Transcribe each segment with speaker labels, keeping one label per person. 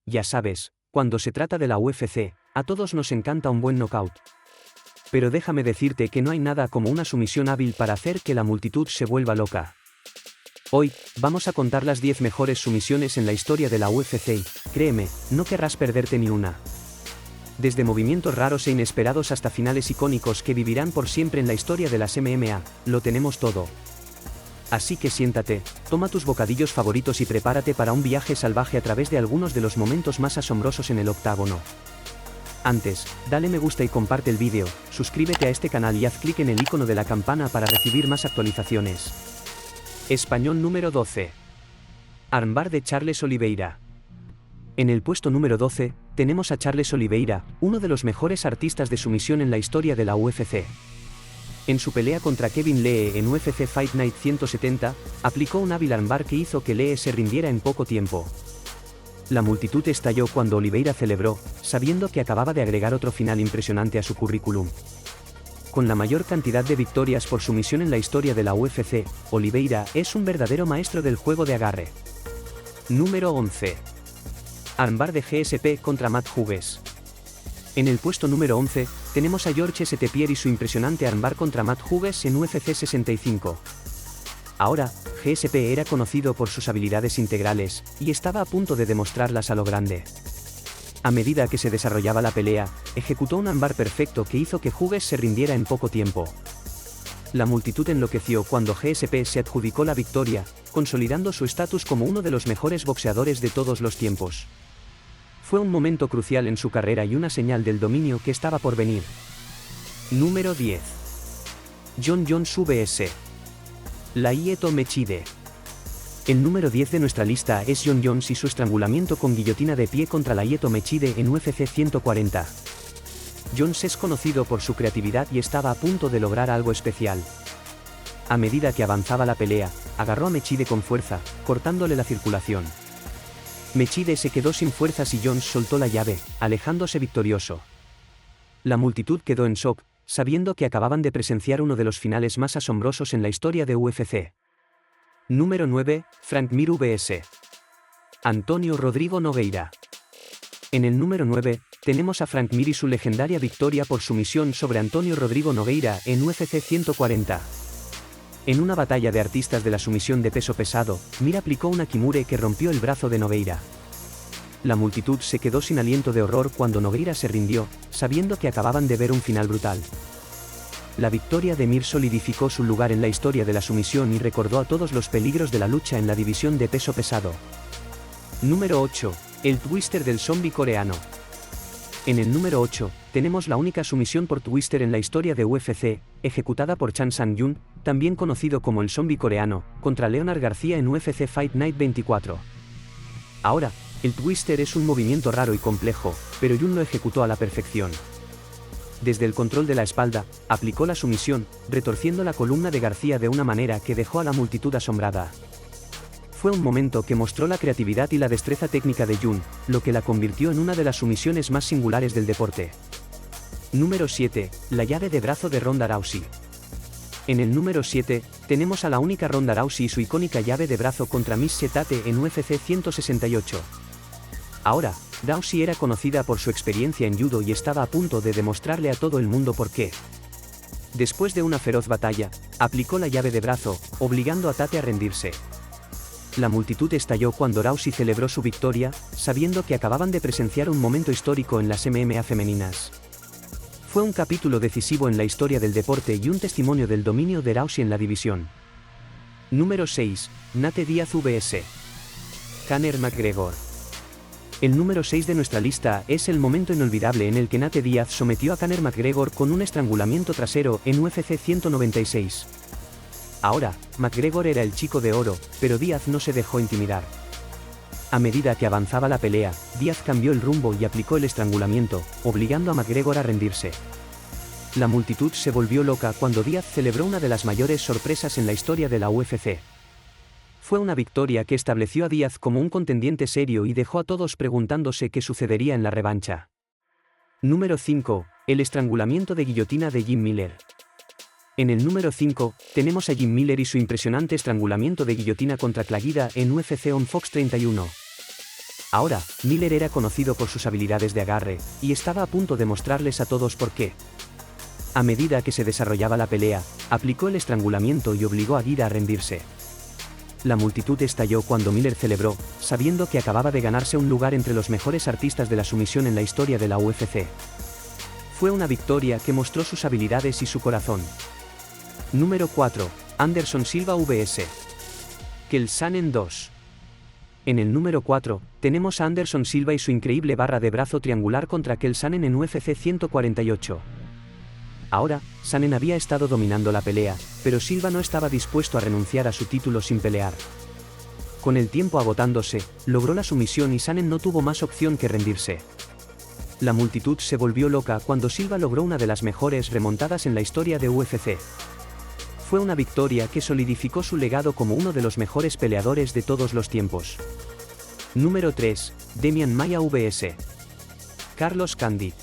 Speaker 1: Ya sabes, cuando se trata de la UFC, a todos nos encanta un buen knockout. Pero déjame decirte que no hay nada como una sumisión hábil para hacer que la multitud se vuelva loca. Hoy, vamos a contar las 10 mejores sumisiones en la historia de la UFC y, créeme, no querrás perderte ni una. Desde movimientos raros e inesperados hasta finales icónicos que vivirán por siempre en la historia de las MMA, lo tenemos todo. Así que siéntate, toma tus bocadillos favoritos y prepárate para un viaje salvaje a través de algunos de los momentos más asombrosos en el octágono. Antes, dale me gusta y comparte el vídeo, suscríbete a este canal y haz clic en el icono de la campana para recibir más actualizaciones. Español número 12. Armbar de Charles Oliveira. En el puesto número 12, tenemos a Charles Oliveira, uno de los mejores artistas de sumisión en la historia de la UFC. En su pelea contra Kevin Lee en UFC Fight Night 170, aplicó un hábil armbar que hizo que Lee se rindiera en poco tiempo. La multitud estalló cuando Oliveira celebró, sabiendo que acababa de agregar otro final impresionante a su currículum. Con la mayor cantidad de victorias por sumisión en la historia de la UFC, Oliveira es un verdadero maestro del juego de agarre. Número 11. Armbar de GSP contra Matt Hughes. En el puesto número 11, tenemos a George St. Pierre y su impresionante armbar contra Matt Hughes en UFC 65. Ahora, GSP era conocido por sus habilidades integrales, y estaba a punto de demostrarlas a lo grande. A medida que se desarrollaba la pelea, ejecutó un armbar perfecto que hizo que Hughes se rindiera en poco tiempo. La multitud enloqueció cuando GSP se adjudicó la victoria, consolidando su estatus como uno de los mejores boxeadores de todos los tiempos. Fue un momento crucial en su carrera y una señal del dominio que estaba por venir. Número 10. Jon Jones vs. Lyoto Machida. El número 10 de nuestra lista es Jon Jones y su estrangulamiento con guillotina de pie contra Lyoto Machida en UFC 140. Jones es conocido por su creatividad y estaba a punto de lograr algo especial. A medida que avanzaba la pelea, agarró a Machida con fuerza, cortándole la circulación. Machida se quedó sin fuerzas y Jones soltó la llave, alejándose victorioso. La multitud quedó en shock, sabiendo que acababan de presenciar uno de los finales más asombrosos en la historia de UFC. Número 9, Frank Mir vs. Antonio Rodrigo Nogueira. En el número 9, tenemos a Frank Mir y su legendaria victoria por sumisión sobre Antonio Rodrigo Nogueira en UFC 140. En una batalla de artistas de la sumisión de peso pesado, Mir aplicó una kimura que rompió el brazo de Nogueira. La multitud se quedó sin aliento de horror cuando Nogueira se rindió, sabiendo que acababan de ver un final brutal. La victoria de Mir solidificó su lugar en la historia de la sumisión y recordó a todos los peligros de la lucha en la división de peso pesado. Número 8. El Twister del zombie coreano. En el número 8, tenemos la única sumisión por Twister en la historia de UFC, ejecutada por Chan Sang-jun, también conocido como el zombie coreano, contra Leonard García en UFC Fight Night 24. Ahora, el Twister es un movimiento raro y complejo, pero Jun lo ejecutó a la perfección. Desde el control de la espalda, aplicó la sumisión, retorciendo la columna de García de una manera que dejó a la multitud asombrada. Fue un momento que mostró la creatividad y la destreza técnica de Jun, lo que la convirtió en una de las sumisiones más singulares del deporte. Número 7. La llave de brazo de Ronda Rousey. En el número 7, tenemos a la única Ronda Rousey y su icónica llave de brazo contra Miesha Tate en UFC 168. Ahora, Rousey era conocida por su experiencia en judo y estaba a punto de demostrarle a todo el mundo por qué. Después de una feroz batalla, aplicó la llave de brazo, obligando a Tate a rendirse. La multitud estalló cuando Rousey celebró su victoria, sabiendo que acababan de presenciar un momento histórico en las MMA femeninas. Fue un capítulo decisivo en la historia del deporte y un testimonio del dominio de Rousey en la división. Número 6. Nate Diaz vs. Conor McGregor. El número 6 de nuestra lista es el momento inolvidable en el que Nate Diaz sometió a Conor McGregor con un estrangulamiento trasero en UFC 196. Ahora, McGregor era el chico de oro, pero Diaz no se dejó intimidar. A medida que avanzaba la pelea, Diaz cambió el rumbo y aplicó el estrangulamiento, obligando a McGregor a rendirse. La multitud se volvió loca cuando Diaz celebró una de las mayores sorpresas en la historia de la UFC. Fue una victoria que estableció a Diaz como un contendiente serio y dejó a todos preguntándose qué sucedería en la revancha. Número 5. El estrangulamiento de guillotina de Jim Miller. En el número 5, tenemos a Jim Miller y su impresionante estrangulamiento de guillotina contra Claguida en UFC on Fox 31. Ahora, Miller era conocido por sus habilidades de agarre, y estaba a punto de mostrarles a todos por qué. A medida que se desarrollaba la pelea, aplicó el estrangulamiento y obligó a Guida a rendirse. La multitud estalló cuando Miller celebró, sabiendo que acababa de ganarse un lugar entre los mejores artistas de la sumisión en la historia de la UFC. Fue una victoria que mostró sus habilidades y su corazón. Número 4. Anderson Silva vs. Chael Sonnen 2. En el número 4, tenemos a Anderson Silva y su increíble barra de brazo triangular contra Chael Sonnen en UFC 148. Ahora, Sonnen había estado dominando la pelea, pero Silva no estaba dispuesto a renunciar a su título sin pelear. Con el tiempo agotándose, logró la sumisión y Sonnen no tuvo más opción que rendirse. La multitud se volvió loca cuando Silva logró una de las mejores remontadas en la historia de UFC. Fue una victoria que solidificó su legado como uno de los mejores peleadores de todos los tiempos. Número 3. Demian Maia vs. Carlos Condit.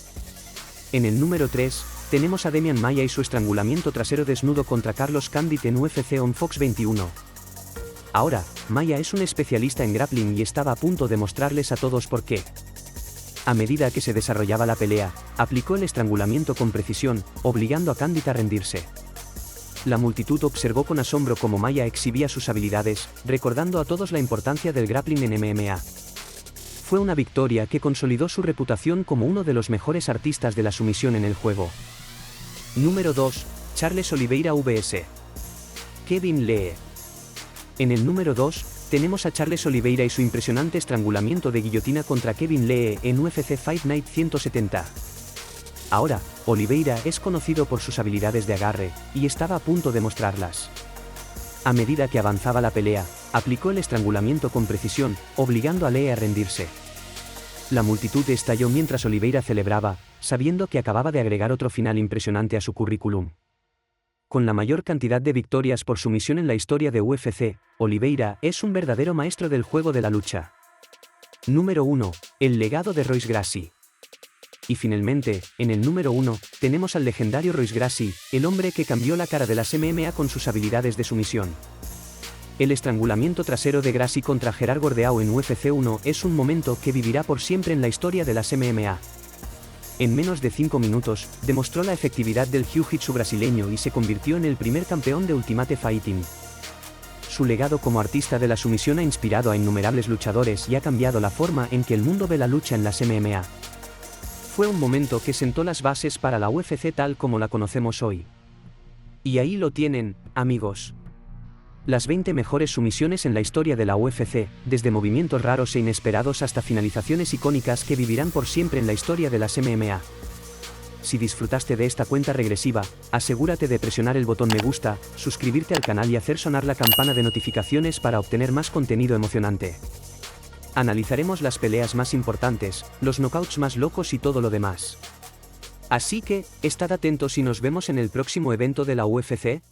Speaker 1: En el número 3, tenemos a Demian Maia y su estrangulamiento trasero desnudo contra Carlos Condit en UFC on Fox 21. Ahora, Maia es un especialista en grappling y estaba a punto de mostrarles a todos por qué. A medida que se desarrollaba la pelea, aplicó el estrangulamiento con precisión, obligando a Condit a rendirse. La multitud observó con asombro cómo Maia exhibía sus habilidades, recordando a todos la importancia del grappling en MMA. Fue una victoria que consolidó su reputación como uno de los mejores artistas de la sumisión en el juego. Número 2. Charles Oliveira vs. Kevin Lee. En el número 2, tenemos a Charles Oliveira y su impresionante estrangulamiento de guillotina contra Kevin Lee en UFC Fight Night 170. Ahora, Oliveira es conocido por sus habilidades de agarre, y estaba a punto de mostrarlas. A medida que avanzaba la pelea, aplicó el estrangulamiento con precisión, obligando a Lee a rendirse. La multitud estalló mientras Oliveira celebraba, sabiendo que acababa de agregar otro final impresionante a su currículum. Con la mayor cantidad de victorias por sumisión en la historia de UFC, Oliveira es un verdadero maestro del juego de la lucha. Número 1. El legado de Royce Gracie. Y finalmente, en el número 1, tenemos al legendario Royce Gracie, el hombre que cambió la cara de las MMA con sus habilidades de sumisión. El estrangulamiento trasero de Gracie contra Gerard Gordeau en UFC 1 es un momento que vivirá por siempre en la historia de las MMA. En menos de 5 minutos, demostró la efectividad del jiu-jitsu brasileño y se convirtió en el primer campeón de Ultimate Fighting. Su legado como artista de la sumisión ha inspirado a innumerables luchadores y ha cambiado la forma en que el mundo ve la lucha en las MMA. Fue un momento que sentó las bases para la UFC tal como la conocemos hoy. Y ahí lo tienen, amigos. Las 20 mejores sumisiones en la historia de la UFC, desde movimientos raros e inesperados hasta finalizaciones icónicas que vivirán por siempre en la historia de las MMA. Si disfrutaste de esta cuenta regresiva, asegúrate de presionar el botón me gusta, suscribirte al canal y hacer sonar la campana de notificaciones para obtener más contenido emocionante. Analizaremos las peleas más importantes, los knockouts más locos y todo lo demás. Así que, estad atentos y nos vemos en el próximo evento de la UFC.